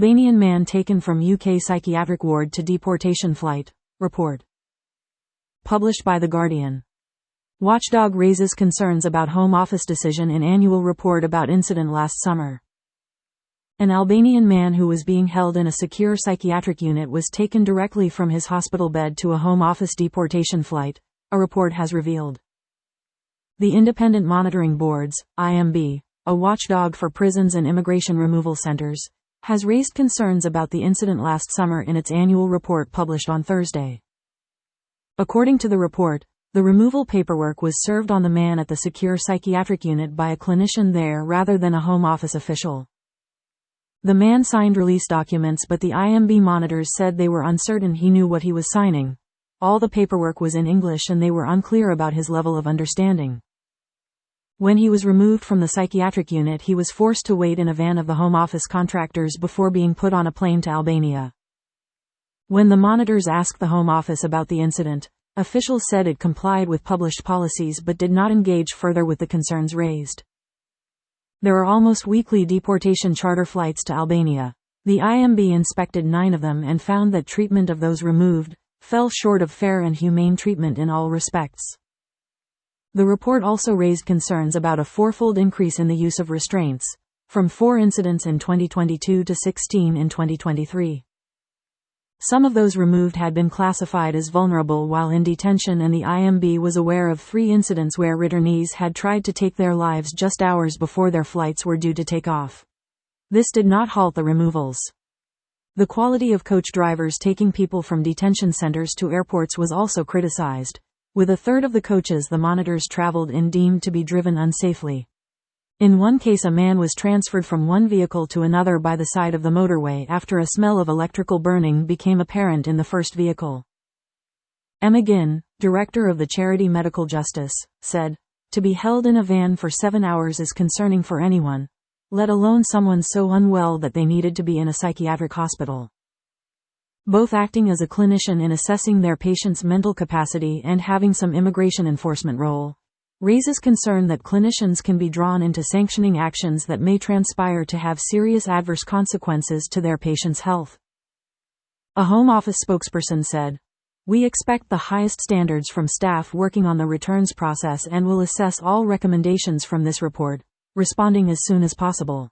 Albanian man taken from UK psychiatric ward to deportation flight, report. Published by The Guardian. Watchdog raises concerns about Home Office decision in annual report about incident last summer. An Albanian man who was being held in a secure psychiatric unit was taken directly from his hospital bed to a Home Office deportation flight, a report has revealed. The Independent Monitoring Board's, IMB, a watchdog for prisons and immigration removal centers, has raised concerns about the incident last summer in its annual report published on Thursday. According to the report, the removal paperwork was served on the man at the secure psychiatric unit by a clinician there rather than a Home Office official. The man signed release documents, but the IMB monitors said they were uncertain he knew what he was signing. All the paperwork was in English and they were unclear about his level of understanding. When he was removed from the psychiatric unit, he was forced to wait in a van of the Home Office contractors before being put on a plane to Albania. When the monitors asked the Home Office about the incident, officials said it complied with published policies but did not engage further with the concerns raised. There are almost weekly deportation charter flights to Albania. The IMB inspected 9 of them and found that treatment of those removed fell short of fair and humane treatment in all respects. The report also raised concerns about a 4-fold increase in the use of restraints, from 4 incidents in 2022 to 16 in 2023. Some of those removed had been classified as vulnerable while in detention, and the IMB was aware of 3 incidents where returnees had tried to take their lives just hours before their flights were due to take off. This did not halt the removals. The quality of coach drivers taking people from detention centers to airports was also criticized, with a third of the coaches the monitors traveled in deemed to be driven unsafely. In one case, a man was transferred from one vehicle to another by the side of the motorway after a smell of electrical burning became apparent in the first vehicle. Emma Ginn, director of the charity Medical Justice, said, "To be held in a van for 7 hours is concerning for anyone, let alone someone so unwell that they needed to be in a psychiatric hospital." Both acting as a clinician in assessing their patient's mental capacity and having some immigration enforcement role, raises concern that clinicians can be drawn into sanctioning actions that may transpire to have serious adverse consequences to their patient's health. A Home Office spokesperson said, "We expect the highest standards from staff working on the returns process and will assess all recommendations from this report, responding as soon as possible."